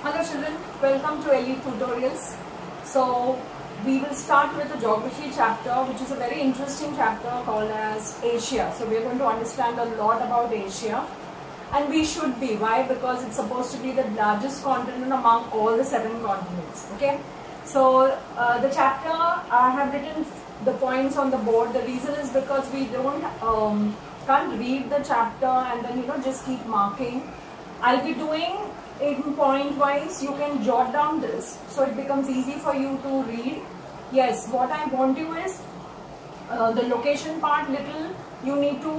Hello children, welcome to Elite Tutorials. So we will start with the geography chapter, which is a very interesting chapter called as Asia. So we are going to understand a lot about Asia, and we should be. Why? Because it's supposed to be the largest continent among all the 7 continents. Okay. So the chapter, I have written the points on the board. The reason is because we can't read the chapter and then just keep marking. I'll be doing in point wise. You can jot down this so it becomes easy for you to read. Yes, what I want you is the location part little you need to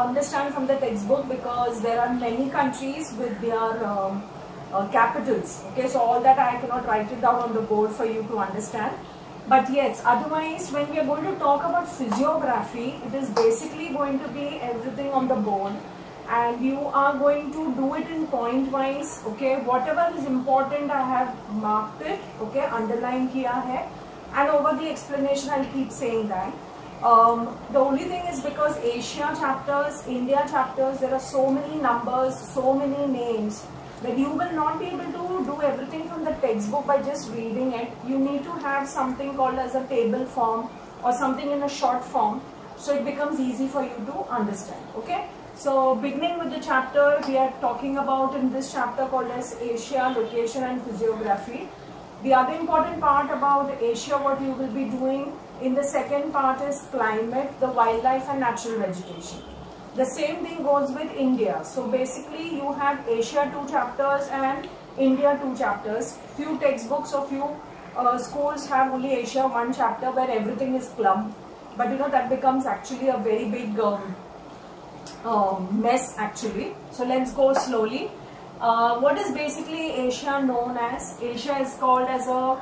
understand from the textbook, because there are many countries with their capitals. Okay, so all that I cannot write it down on the board for you to understand. But yes, otherwise when we are going to talk about physiography, it is basically going to be everything on the board, and you are going to do it in point wise. Okay, whatever is important I have marked it, okay, underline kiya hai, and over the explanation I'll keep saying that. The only thing is, because Asia chapters, India chapters, there are so many numbers, so many names, that you will not be able to do everything from the textbook by just reading it. You need to have something called as a table form or something in a short form, so it becomes easy for you to understand. Okay, so beginning with the chapter, we are talking about in this chapter called as Asia, location and physiography. The other important part about Asia, what you will be doing in the second part, is climate, the wildlife and natural vegetation. The same thing goes with India. So basically you have Asia 2 chapters and India 2 chapters. Few textbooks or few schools have only Asia 1 chapter where everything is clubbed. But that becomes actually a very big mess actually. So let's go slowly. What is basically Asia known as? Asia is called as a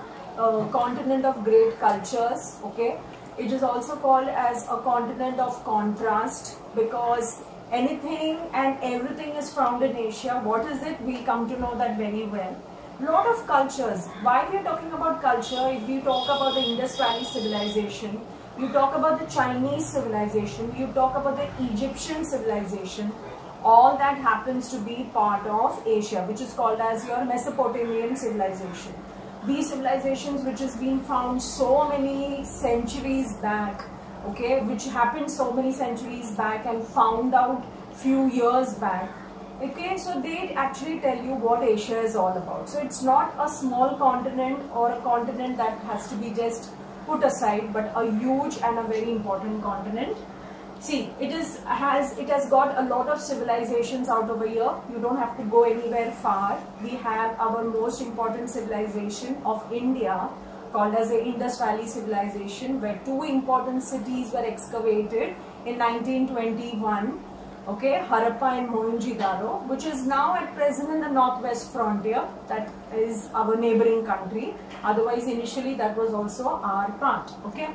continent of great cultures. Okay. It is also called as a continent of contrast, because anything and everything is found in Asia. What is it? We come to know that very well. Lot of cultures. Why we are talking about culture? If you talk about the Indus Valley civilization, you talk about the Chinese civilization, you talk about the Egyptian civilization, all that happens to be part of Asia, which is called as your Mesopotamian civilization. These civilizations which has been found so many centuries back, okay, which happened so many centuries back and found out few years back, okay, so they actually tell you what Asia is all about. So it's not a small continent or a continent that has to be just put aside, but a huge and a very important continent. See, it has got a lot of civilizations out over here. You don't have to go anywhere far. We have our most important civilization of India called as the Indus Valley civilization, where 2 important cities were excavated in 1921. Okay, Harappa and Mohenjo-daro, which is now at present in the northwest frontier. That is our neighboring country. Otherwise, initially that was also our part. Okay.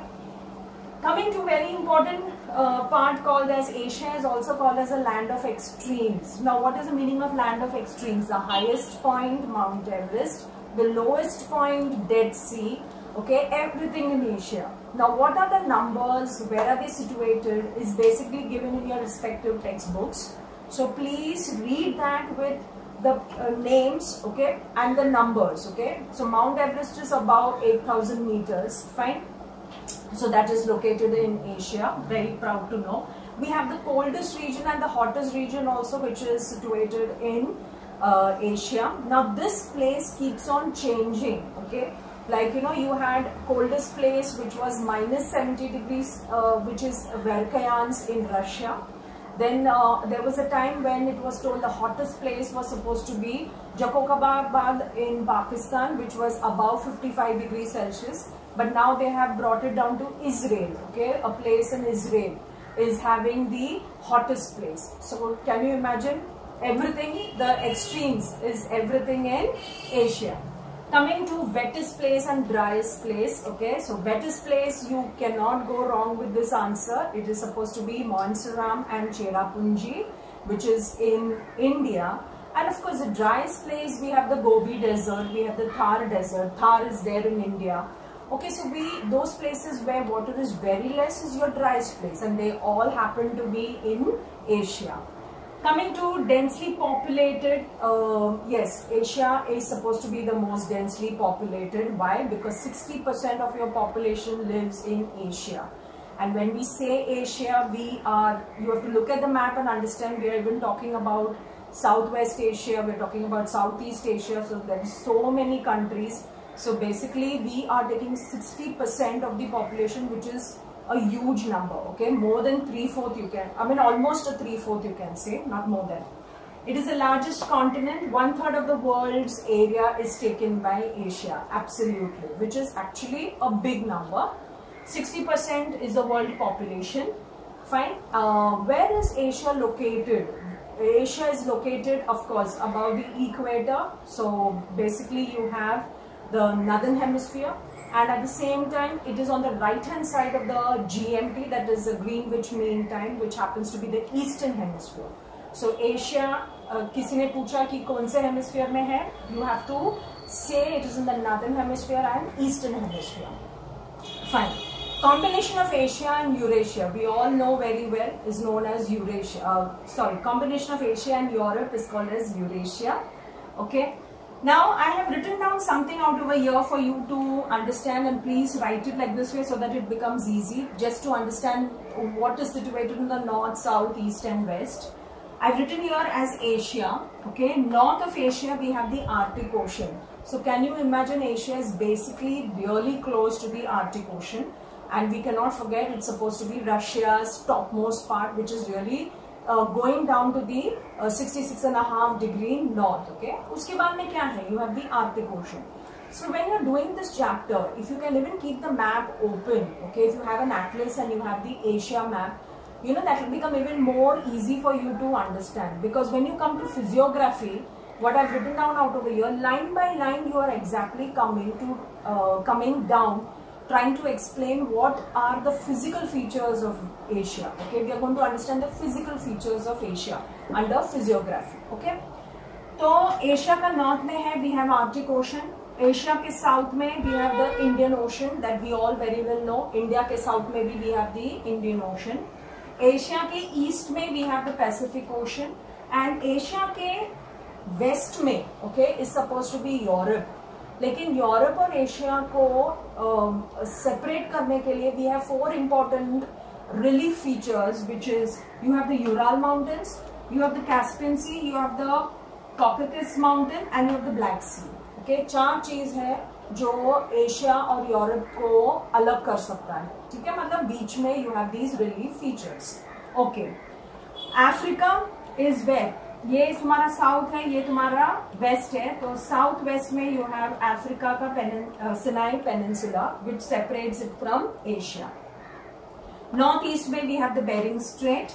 Coming to very important part called as Asia is also called as a land of extremes. Now what is the meaning of land of extremes? The highest point, Mount Everest, the lowest point, Dead Sea, okay, everything in Asia. Now what are the numbers, where are they situated, is basically given in your respective textbooks. So please read that with the names, okay, and the numbers, okay. So Mount Everest is about 8,000 meters, fine. So that is located in Asia, very proud to know. We have the coldest region and the hottest region also, which is situated in Asia. Now this place keeps on changing, okay. Like you had coldest place which was -70 degrees, which is Verkhansk in Russia. Then there was a time when it was told the hottest place was supposed to be Jalalabad in Pakistan, which was above 55 degrees Celsius. But now they have brought it down to Israel. Okay, a place in Israel is having the hottest place. So can you imagine? Everything, the extremes is everything in Asia. Coming to wettest place and driest place. Okay, so wettest place, you cannot go wrong with this answer. It is supposed to be Moiseram and Cherrapunji, which is in India. And of course, the driest place, we have the Gobi Desert, we have the Thar Desert. Thar is there in India. Okay, so those places where water is very less is your driest place, and they all happen to be in Asia. Coming to densely populated, yes, Asia is supposed to be the most densely populated. Why? Because 60% of your population lives in Asia. And when we say Asia, you have to look at the map and understand we are even talking about Southwest Asia, we're talking about Southeast Asia, so there are so many countries. So basically we are taking 60% of the population, which is a huge number, okay? More than 3/4 you can, I mean almost a 3/4 you can say, not more than. It is the largest continent. 1/3 of the world's area is taken by Asia, absolutely, which is actually a big number. 60% is the world population. Fine. Where is Asia located? Asia is located, of course, above the equator. So basically you have the northern hemisphere, and at the same time it is on the right hand side of the GMT, that is the Greenwich Mean Time, which happens to be the eastern hemisphere. So Asia, किसी ने पूछा कि कौन से hemisphere में है, you have to say it is in the northern hemisphere and eastern hemisphere. Fine. Combination of Asia and Eurasia, we all know very well, is known as Eurasia. Combination of Asia and Europe is called as Eurasia. Okay. Now I have written down something out over here for you to understand, and please write it like this way so that it becomes easy just to understand what is situated in the north, south, east and west. I've written here as Asia. Okay. North of Asia we have the Arctic Ocean. So can you imagine, Asia is basically really close to the Arctic Ocean, and we cannot forget it's supposed to be Russia's topmost part, which is really going down to the 66.5 degree north. Okay, उसके बाद में क्या है? You have the Arctic Ocean. So when you're doing this chapter, if you can even keep the map open, okay, if you have an atlas and you have the Asia map, you know, that will become even more easy for you to understand. Because when you come to physiography, what I've written down out over here, line by line, you are exactly coming down, trying to explain what are the physical features of Asia. Okay, we are going to understand the physical features of Asia under physiography. Okay, तो Asia का north में है we have Arctic Ocean. Asia के south में we have the Indian Ocean that we all very well know. India के south में भी we have the Indian Ocean. Asia के ईस्ट में we have the Pacific Ocean, and Asia के west में okay is supposed to be Europe. लेकिन Europe और Asia को सेपरेट करने के लिए we have 4 important relief features, which is you have the Ural mountains, you have the Caspian sea, you have the Caucasus mountain and you have the black C. Okay, 4 चीज है जो Asia और Europe को अलग कर सकता है. ठीक है, मतलब बीच में you have these relief features. Okay, Africa is where, ये तुम्हारा साउथ है, ये तुम्हारा वेस्ट है. तो साउथ वेस्ट में यू हैव अफ्रीका का Sinai peninsula which separates it from Asia. North east में we have the Bering strait.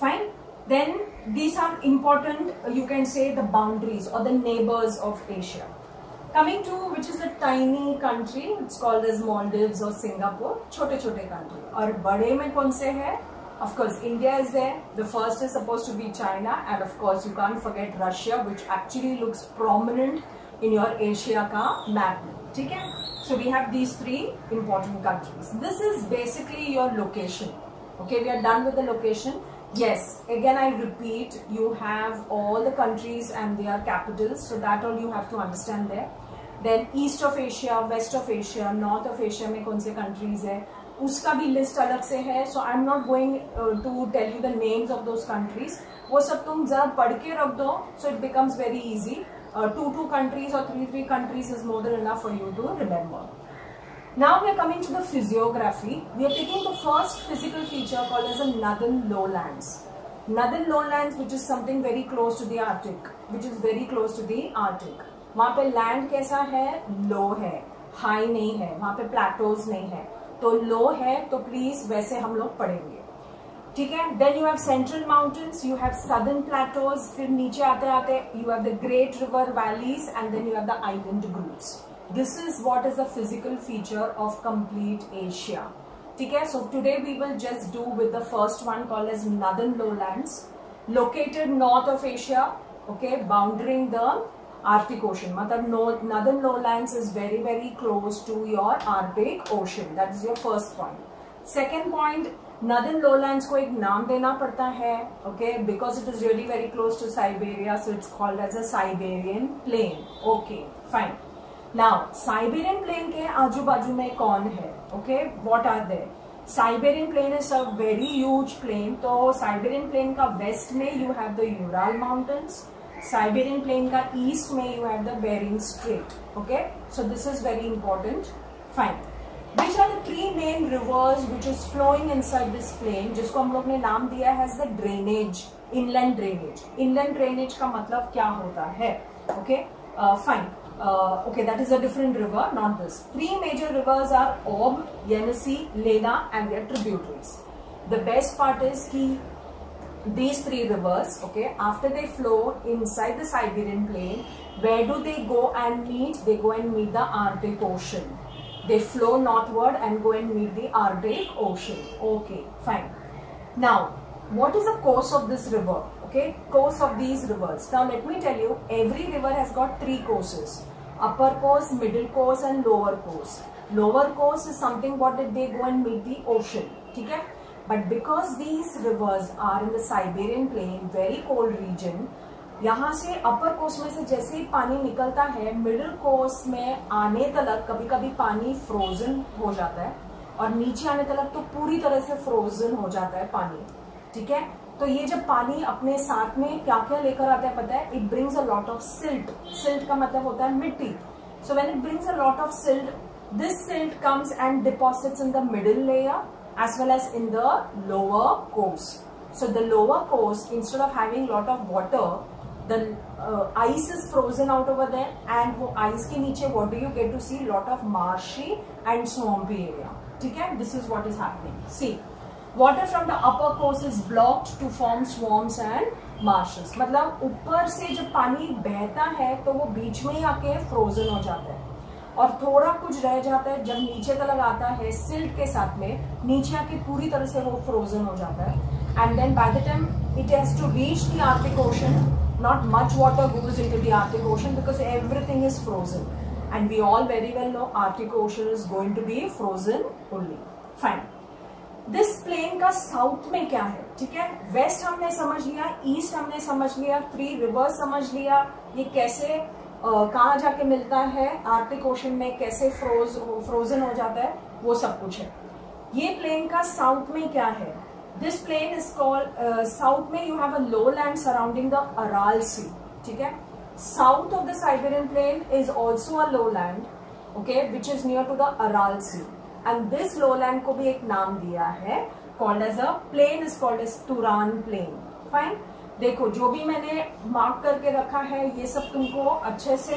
Fine. Then these are important, you can say the boundaries और the neighbours of Asia. Coming to which is a tiny country, it's called as Maldives or Singapore. छोटे छोटे country. और बड़े में कौन से है? Of course, India is there. The first is supposed to be China, and of course, you can't forget Russia, which actually looks prominent in your Asia ka map. ठीक है? So we have these 3 important countries. This is basically your location. Okay, we are done with the location. Yes, again I repeat, you have all the countries and their capitals, so that all you have to understand there. Then east of Asia, west of Asia, north of Asia में कौन से countries है, उसका भी list अलग से है. So I am not going to tell you the names of those countries. वो सब तुम जरा पढ़ के रख दो, so it becomes very easy. 2 countries or 3 countries is more than enough for you to remember. Now we are coming to the physiography. We are taking the first physical feature called as a northern lowlands. Northern lowlands, which is something very close to the Arctic, which is very close to the Arctic. वहाँ पे land कैसा है? लो है, high नहीं है, वहाँ पे Plato's नहीं है. तो लो है तो प्लीज वैसे हम लोग पढ़ेंगे. ठीक है. Then you have central mountains, you have southern plateaus, फिर नीचे आते आते you have the great river valleys, and then you have the island groups. This is what is the physical feature of complete Asia. ठीक है. So today we will just do with the first one called as northern lowlands, located north of Asia. Okay, bordering the Arctic Ocean. मतलब northern lowlands is very very close to your Arctic Ocean. That is your first point. Second point, northern lowlands को एक नाम देना पड़ता है, okay, because it is really very close to Siberia, so it's called as a Siberian plain. Okay fine. Now Siberian plain के आजू बाजू में कौन है? Okay, what are there? Siberian plain is a very huge plain. तो Siberian plain का west में you have the Ural mountains, Siberian plain का ईस्ट में you have the Bering straight. Okay, so this is very important. Fine. Which are the three main rivers which is flowing inside this plain, जिसको हम लोग ने नाम दिया है as the drainage, inland drainage. Inland drainage का मतलब क्या होता है? Okay, fine. Okay, that is a different river, not this. Three major rivers are Ob, Yenisei, Lena, and their tributaries. The best part is कि these three rivers, okay, after they flow inside the Siberian plain, where do they go and meet? They go and meet the Arctic Ocean. They flow northward and go and meet the Arctic Ocean. Okay, fine. Now, what is the course of this river? Okay, course of these rivers. Now, let me tell you, every river has got three courses: upper course, middle course, and lower course. Lower course is something what did they go and meet the ocean. ठीक है? But because these rivers are in the Siberian plain, very cold region, यहाँ से अपर course में से जैसे ही पानी निकलता है, मिडिल कोर्स में आने तक कभी कभी पानी फ्रोजन हो जाता है और नीचे आने तक तो पूरी तरह से फ्रोजन हो जाता है पानी. ठीक है, तो ये जब पानी अपने साथ में क्या क्या लेकर आता है पता है? It brings a lot of silt. Silt का मतलब होता है मिट्टी. So when it brings a lot of silt, this silt comes and deposits in the middle layer as well as in the lower course. So the lower course, instead of having lot of water, the ice is frozen out over there, and वो ice के नीचे what do you get to see? Lot of marshy and swampy area. ठीक है, this is what is happening. See, water from the upper course is blocked to form swamps and marshes. मतलब ऊपर से जब पानी बहता है तो वो बीच में ही आके फ्रोजन हो जाता है और थोड़ा कुछ रह जाता है. जब नीचे तक आता है सिल्ट के साथ में, नीचे आके पूरी तरह से वो फ्रोजन हो जाता है. And then by the time it has to reach the Arctic ocean, not much water goes into the Arctic Ocean because everything is frozen, and we all very well know Arctic Ocean is going to be frozen only. Fine. This plain का south में क्या है? ठीक है, waste हमने समझ लिया, east हमने समझ लिया, थ्री रिवर्स समझ लिया, ये कैसे कहाँ जाके मिलता है आर्कटिक ओशन में, कैसे फ्रोजन हो जाता है, वो सब कुछ है. ये प्लेन का साउथ में क्या है? This plain is called south में you have a lowland surrounding the Aral Sea. ठीक है, south of the Siberian plain is also a lowland, okay, which is near to the Aral Sea, and this lowland को भी एक नाम दिया है, called as a plain is called as Turan plain. Fine. देखो जो भी मैंने मार्क करके रखा है ये सब तुमको अच्छे से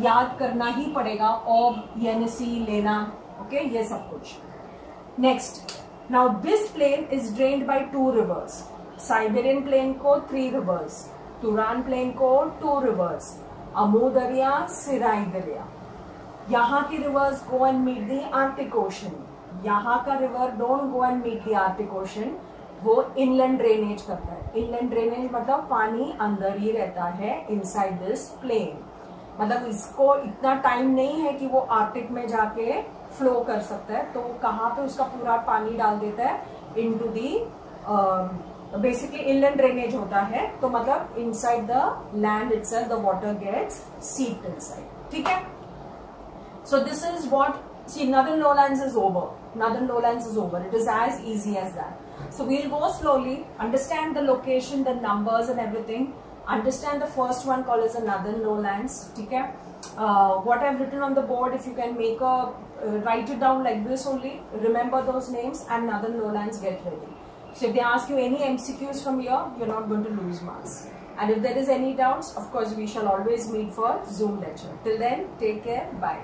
याद करना ही पड़ेगा. Ob, Yenisei, Lena, okay, ये सब कुछ. Next. Now this plain is drained by two rivers. Siberian plain को 3 rivers, Turan plain को 2 rivers, Amu दरिया, सिराई दरिया. यहाँ की rivers go and meet the Arctic Ocean. यहाँ का river don't go and meet the Arctic Ocean. वो inland drainage करता है. Inland drainage मतलब पानी अंदर ही रहता है inside this plain. मतलब इसको इतना टाइम नहीं है कि वो आर्कटिक में जाके फ्लो कर सकता है, तो कहाँ पे उसका पूरा पानी डाल देता है into the, basically inland drainage होता है, तो मतलब inside the land itself the water gets seeped inside. ठीक है, so this is what. See, northern lowlands is over. Northern lowlands is over. It is as easy as that. So we'll go slowly, understand the location, the numbers and everything. Understand the first one called as the northern lowlands. Okay, what I've written on the board, if you can make a write it down like this only, remember those names, and northern lowlands, get ready. So if they ask you any MCQs from here, you're not going to lose marks. And if there is any doubts, of course we shall always meet for Zoom lecture. Till then, take care, bye.